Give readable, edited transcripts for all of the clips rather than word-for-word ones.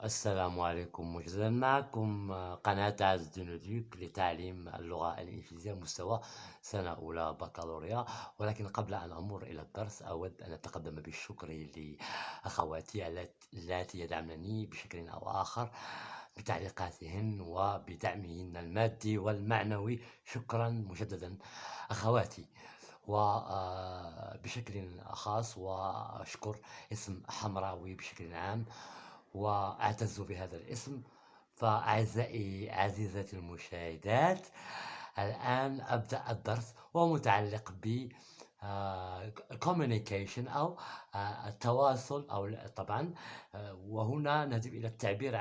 السلام عليكم مجددا معكم قناة عز دينوديك لتعليم اللغة الإنجليزية مستوى سنة أولى بكالوريا. ولكن قبل أن أمر إلى الدرس أود أن أتقدم بالشكر لأخواتي اللاتي يدعمنني بشكل أو آخر بتعليقاتهن وبدعمهن المادي والمعنوي. شكرا مجددا أخواتي. وبشكل خاص وأشكر اسم حمراوي بشكل عام وأعتز بهذا الاسم. فأعزائي عزيزتي المشاهدات، الآن أبدأ الدرس ومتعلق ب communication أو التواصل أو طبعا وهنا نذهب إلى التعبير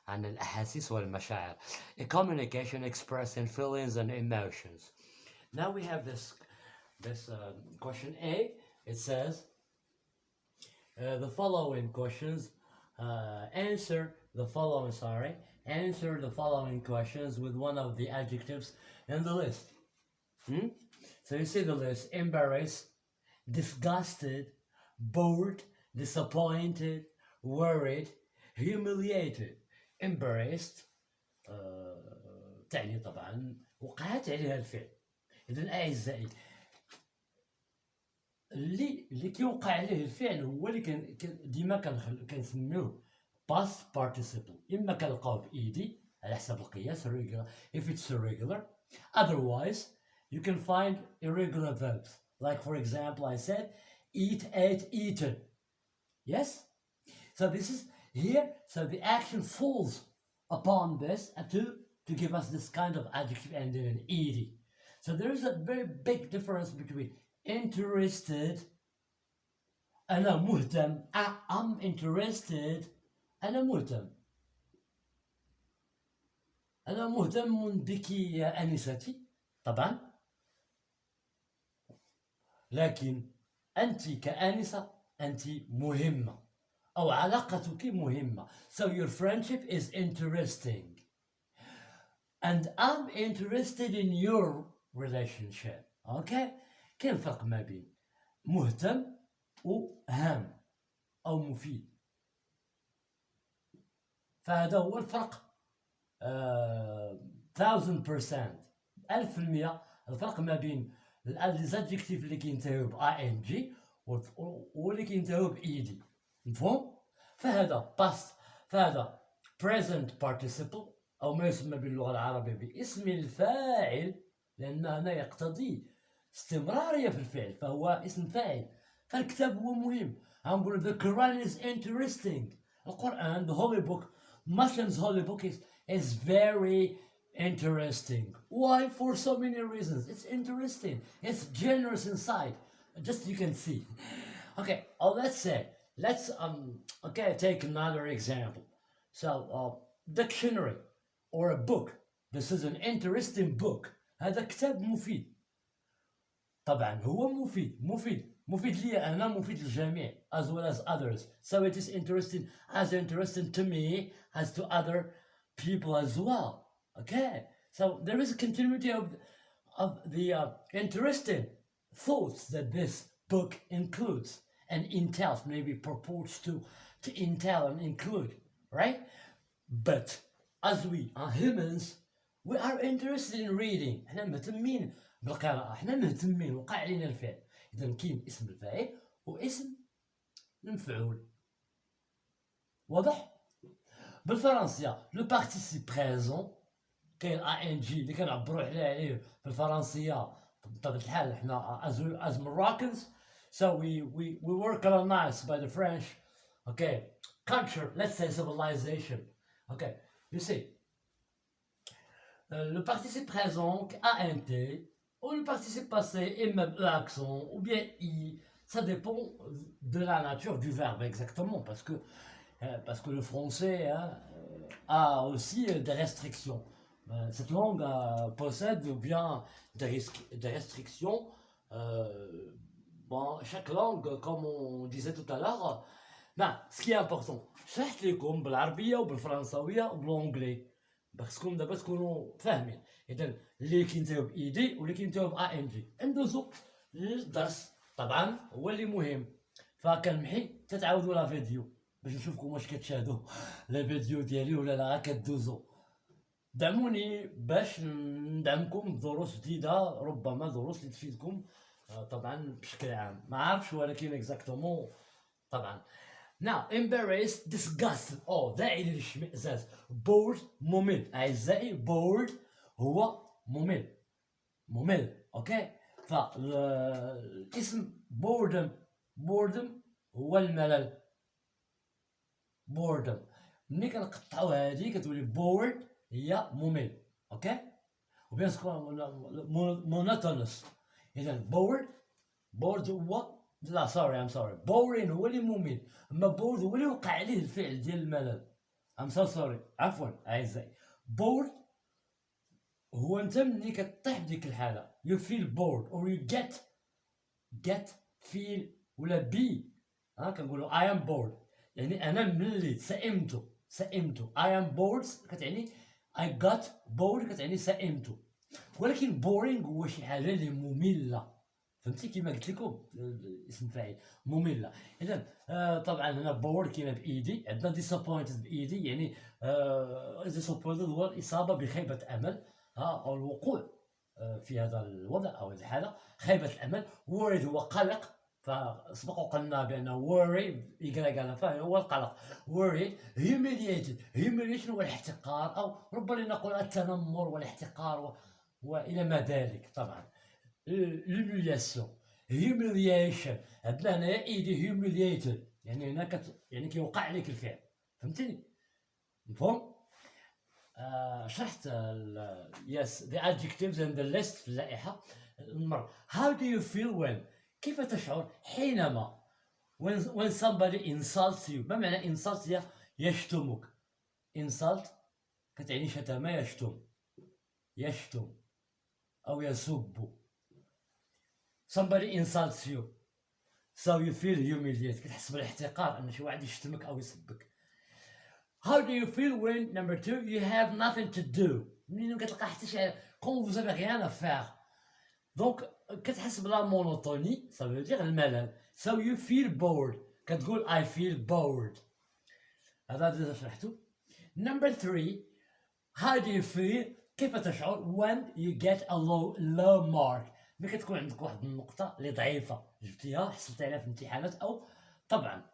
عن الأحاسيس والمشاعر. A communication expressing feelings and emotions. Now we have this question A. It says the following questions. Answer the following questions with one of the adjectives in the list. So you see the list: embarrassed, disgusted, bored, disappointed, worried, humiliated. Embarrassed تعني طبعا وقعت عليها الفعل. إذن أعزائي، اللي كيوقع عليه الفعل هو اللي ديما كنسميوه past participle. إما كنلقاوه بإيدي على حسب القياس regular if it's irregular. Otherwise you can find irregular verbs, like for example I said eat, ate, eaten. Yes, so this is here, so the action falls upon this to give us this kind of adjective ending in ed. So there is a very big difference between interested, أنا مهتم, I'm interested, أنا مهتم بك يا أنستي طبعا، لكن أنت كآنسة أنت مهمة أو علاقتك مهمة. So your friendship is interesting and I'm interested in your relationship. Okay, كاين فرق ما بين مهتم وهام أو مفيد. فهذا هو الفرق 1000%، 1000% الفرق ما بين الادجكتيف اللي كينتهيو ب ing واللي كينتهيو ب ed. مفهوم؟ فهذا past، فهذا present participle أو ما يسمى باللغة العربية باسم الفاعل، لأن هنا يقتضي استمرارية في الفعل فهو اسم فاعل. فالكتاب هو مهم. هنقول the Quran is interesting. القرآن, the holy book, Muslims' holy book is very interesting. Why? For so many reasons. It's interesting. It's generous inside. Just you can see. Okay. Let's take another example. So dictionary or a book. This is an interesting book. هذا كتاب مفيد. طبعا هو مفيد لي أنا, مفيد للجميع as well as others. So it is interesting to me as to other people as well. Okay, so there is a continuity of the interesting thoughts that this book includes and entails, maybe purports to entail and include, right? But as we are humans, we are interested in reading. احنا مهتمين بالقراءة، احنا مهتمين وقع علينا الفعل. إذا كاين اسم الفاعل واسم المفعول. واضح؟ بالفرنسية لو بارتيسيب بريزون كاين ing اللي كنعبروا عليه بالفرنسية بطبيعة الحال احنا as Moroccans. So we work colonized by the French. Okay, culture, let's say civilization. Okay, you see, le participe présent ant ou le participe passé accent ou bien i, ça dépend de la nature du verbe exactement, parce que le français a aussi des restrictions. Cette langue possède bien des restrictions. Chaque langue, comme on disait tout à l'heure, ce qui est important شرحت لكم بالعربية وبالفرنساوية وبالانجلي باسكم دابا تكونوا فاهمين. اذا اللي كينتهيو بايدي واللي كينتهيو ب ندوزو للدرس طبعا هو اللي مهم. فكنمحي تتعاودوا لا فيديو باش نشوفكم واش كتشاهدوا لا فيديو ديالي ولا لا كدوزو. دعموني باش ندعمكم بدروس جديده، ربما دروس اللي تفيدكم طبعا بشكل عام، ما عارفش ولكن اكزاكتومون طبعا. Now embarrassed disgusted داعي للاشمئزاز. bored ممل اعزائي، bored هو ممل اوكي. فالاسم boredom هو الملل. boredom ملي كنقطعو هادي كتولي bored هي ممل اوكي. وبيان monotonous. اذا bored هو لا سوري boring هو اللي ممل، اما bored هو اللي وقع عليه الفعل ديال الملل. سوري عفوا اعزائي. bored هو انت ملي كطيح بديك الحاله you feel bored or you get feel ولا be. كنقولوا I am bored يعني انا مليت سئمت. I am bored كتعني I got bored كتعني سئمت. ولكن boring هو شي حاجه اللي ممله، فهمتي كيما قلت لكم اسم فاعل ممله. اذا طبعا هنا bored كاينه بايدي، عندنا disappointed بايدي يعني disappointed هو الاصابه بخيبه امل او الوقوع في هذا الوضع او هذه الحاله خيبه الامل. worried هو قلق، فسبق وقلنا بان worry يقرا فهو القلق. worried. humiliation هو الاحتقار او ربما نقول التنمر والاحتقار والى ما ذلك. طبعا humiliation عندنا هنايا ايدي humiliated يعني هنا يعني كيوقع عليك الفعل، فهمتيني مفهوم. شرحت yes the adjectives and the list في اللائحة المرة. how do you feel when كيف تشعر حينما when somebody insults you. ما معنى insult؟ هي يشتمك. insult كتعني شتم، يشتم أو يسب. somebody insults you so you feel humiliated كتحس بالاحتقار أن شي واحد يشتمك أو يسبك. how do you feel when number 2 you have nothing to do. منين كتلقى حتى شي quand vous avez rien à faire دونك كتحس بلا مونوتوني ça veut dire الملل. so you feel bored كتقول I feel bored. هذا اللي شرحته. number 3 how do you feel كيف تشعر when you get a low mark. ملي كتكون عندك واحد النقطة اللي ضعيفة جبتيها حصلتي عليها في الامتحانات أو طبعا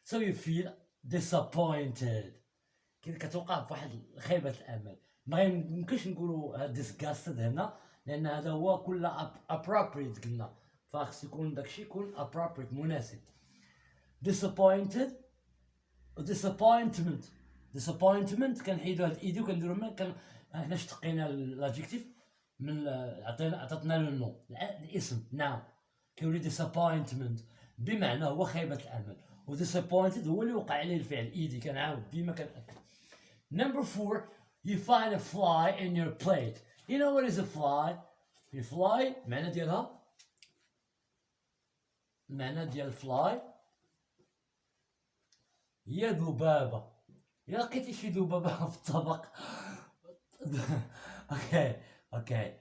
so you feel disappointed كتوقع في واحد خيبة الأمل. ما يمكنش نقولوا disgusted هنا لأن هذا هو كله appropriate قلنا، فخص يكون داكشي يكون appropriate مناسب. disappointed disappointment كنحيدو هاد ايدي وكنديرو من هنا اشتقينا الادجكتيف من عطاتنا لو نو الاسم نعم كيولي disappointment بمعنى هو خيبة الأمل، و disappointed هو اللي وقع عليه الفعل ايدي. كنعاود ديما كنأكد. number 4 you find a fly in your plate. you know what is a fly؟ fly معنى ديال fly هي ذبابة. إلا لقيتي شي ذبابة في الطبق اوكي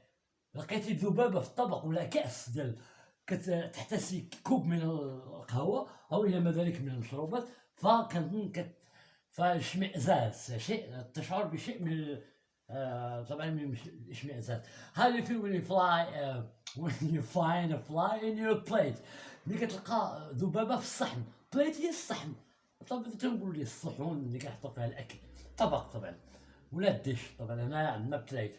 لقيتي ذبابة في الطبق ولا كأس ديال كتحتسي كوب من القهوة أو إلى ما ذلك من المشروبات، فاشمئزاز شيء تشعر بشيء من طبعا من الاشمئزاز. how do you feel when you find a fly in your plate. ملي كتلقى ذبابة في الصحن. plate هي الصحن، طبعا تنقول لي الصحون اللي كيحطوا فيها الأكل، طبق طبعا ولا الدش. طبعا هنا عندنا بلايت.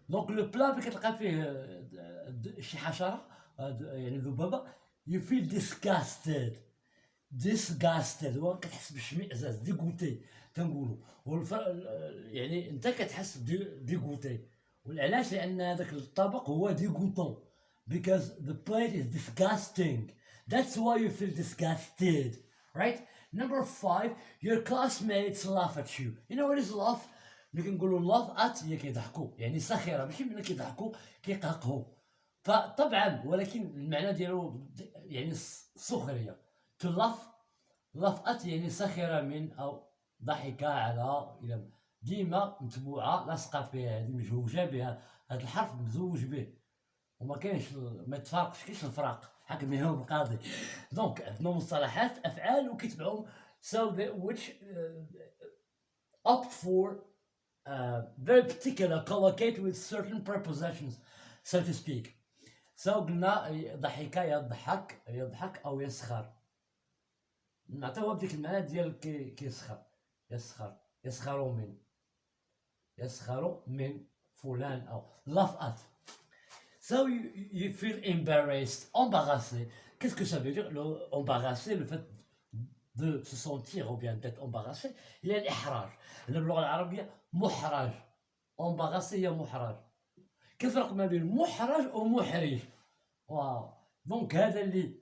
دونك لو بلا اللي كتلقى فيه شي حشرة يعني ذبابة you feel disgusted هو كتحس بالاشمئزاز ديغوتي تنقولوا. يعني انت كتحس ديغوتي وعلاش؟ لان هذاك الطبق هو ديغوتون because the plate is disgusting. that's why you feel disgusted, right? number 5 your classmates laugh at you. you know what is laugh؟ ملي كنقولوا laugh at هي كيضحكوا يعني ساخره، ماشي ملي كيضحكوا كيقهقهوا فطبعا، ولكن المعنى ديالو يعني السخريه. to laugh at يعني سخر من او ضحك على، الى ديما متبوعه لاصقه فيها هذه مزوجه بها هذا الحرف مزوج به وما كاينش ما يتفارقش كاينش الفراق حكم بهم القاضي. دونك عندنا مصطلحات افعال وكيتبعهم So which opt for very particular collocate with certain prepositions, so to speak. So قلنا ضحك يضحك يضحك أو يسخر، نعطيوها بديك المعنى ديال كيسخر، يسخر من فلان أو laugh at. So you feel embarrassed, embarrassé. Qu'est-ce que ça veut dire? Embarrassé, le fait de se sentir ou bien d'être embarrassé. Il y a الإحراج. باللغة العربية محرج. embarrassé هي محرج. كيف الفرق ما بين محرج ومحرج؟ واو. دونك هذا اللي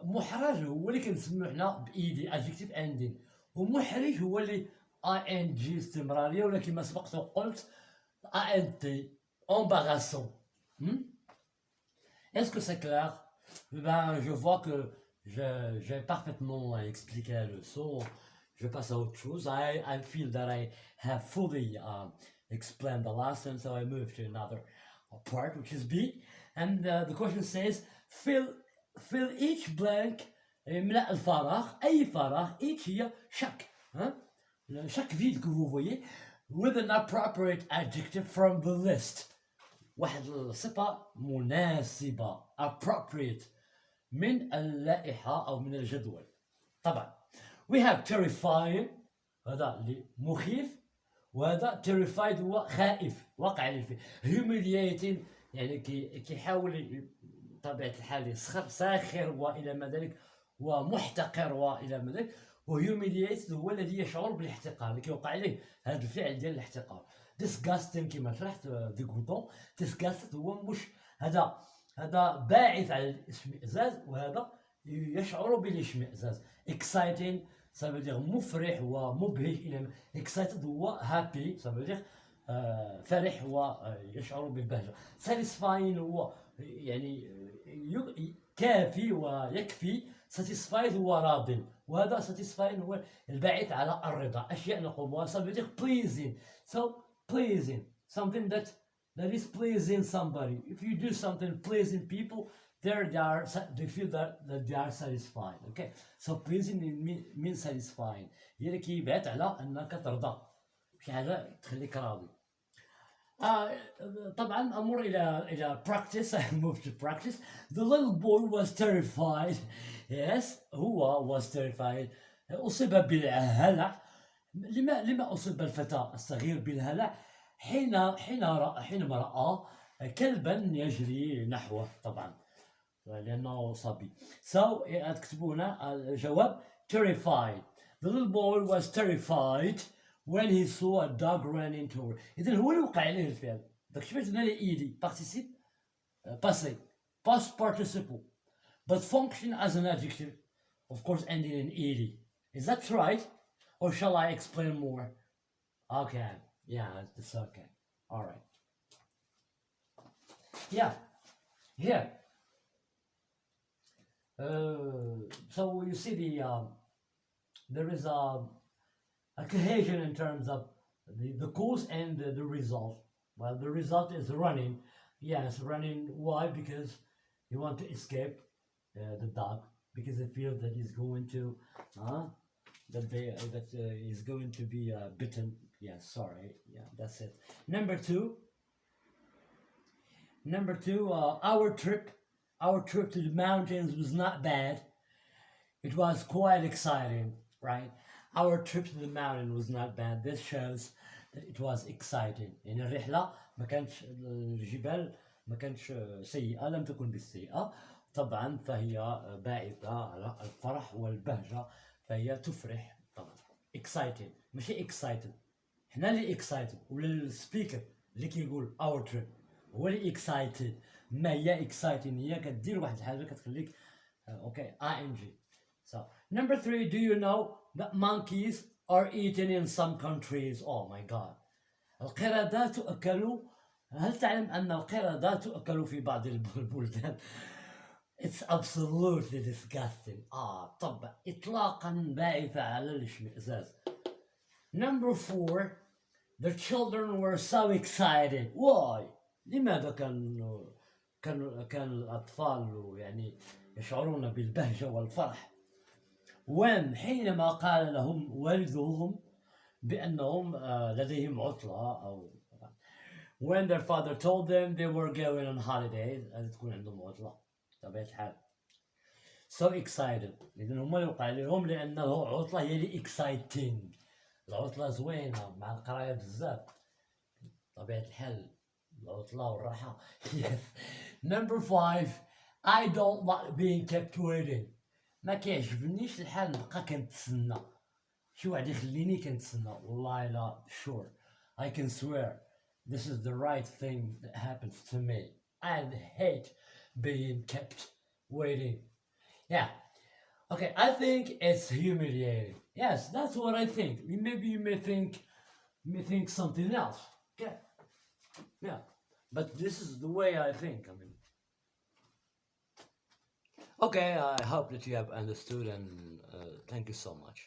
محرج هو اللي كنسميو حنا بإيدي adjective ending، ومحرج هو اللي ing استمرارية، ولا كما سبقت وقلت ant embarrassant. Est-ce que c'est clair? Ben, je vois que j'ai parfaitement expliqué la leçon. Je passe à autre chose. I feel that I have fully explained the lesson, so I move to another part, which is B. And the question says, fill each blank. املأ الفراغ، أي فراغ. each هي chaque. chaque vide que vous voyez with an appropriate adjective from the list. واحد الصفة مناسبة appropriate من اللائحة أو من الجدول. طبعا we have terrifying، هذا اللي مخيف، وهذا terrified هو خائف واقع اللي فيه. humiliating يعني كيحاول بطبيعة الحال يسخر، ساخر وإلى ما ذلك، ومحتقر وإلى ما ذلك. وhumiliated هو الذي يشعر بالاحتقار، اللي كيوقع عليه هذا الفعل ديال الاحتقار. disgusting كما شرحت ديغوتون. disgusted هو مش هذا باعث على الاشمئزاز، وهذا يشعر بالاشمئزاز. exciting ça veut dire مفرح ومبهج إلى excited هو happy ça veut dire فرح ويشعر بالبهجة. satisfying هو يعني كافي ويكفي. satisfied هو راضٍ، وهذا satisfying هو الباعث على الرضا، أشياء نقومها. ça veut dire pleasing. So pleasing, something that is pleasing somebody. If you do something pleasing people, they feel that they are satisfied. Okay, so pleasing means satisfying. هي اللي كيبعث على انك ترضى بشي حاجه تخليك راضي. طبعا امر الى practice. I move to practice. The little boy was terrified. Yes, هو was terrified. أصيب بالهلع. لما أصيب الفتى الصغير بالهلع؟ حينما رأى كلبا يجري نحوه، طبعا لأنه صبي. So تكتبوا هنا الجواب terrified. The little boy was terrified when he saw a dog running toward. إذن هو اللي وقع عليه الفعل. داك الشيء قلنا لي إيدي participe passé past participle but function as an adjective, of course ending in ed. Is that right? Or shall I explain more? Okay, yeah, it's okay. All right. Yeah, here. So you see there is a cohesion in terms of the cause and the result. Well, the result is running. Yes, running. Why? Because you want to escape the dog, because they feel that he's going to he's going to be bitten. Yeah, sorry. Yeah, that's it. Number two, our trip to the mountains was not bad. It was quite exciting, right? Our trip to the mountain was not bad. This shows that it was exciting. يعني الرحلة ما كانتش الجبال ما كانتش سيئة، لم تكن بالسيئة. طبعا فهي باعثة على الفرح والبهجة، فهي تفرح طبعا. exciting ماشي excited. حنا اللي excited، ولا السبيكر اللي كيقول our trip هو اللي excited. ما هي exciting هي كدير واحد الحاجة كتخليك okay ing. So number 3, do you know that monkeys are eaten in some countries? Oh my god. القردة تؤكل. هل تعلم أن القردة تؤكل في بعض البلدان؟ It's absolutely disgusting. طبعا إطلاقا باعثة على الاشمئزاز. Number 4, the children were so excited. Why? لماذا كان الأطفال يعني يشعرون بالبهجة والفرح؟ حينما قال لهم والدهم بأنهم لديهم عطلة أو when their father told them they were going on holidays تكون عندهم عطلة طبيعة الحال so excited إذن هما اللي وقع لهم لأنه عطلة هي اللي exciting العطلة زوينة مع القراية بزاف طبيعة الحال العطلة والراحة yes number 5 I don't like being kept waiting ما كيعجبنيش الحال نبقى كنتسنى شي واحد يخليني كنتسنى والله لا sure I can swear this is the right thing that happens to me I hate being kept waiting yeah okay I think it's humiliating yes that's what I think maybe you may think something else okay yeah but this is the way I think I mean okay I hope that you have understood and thank you so much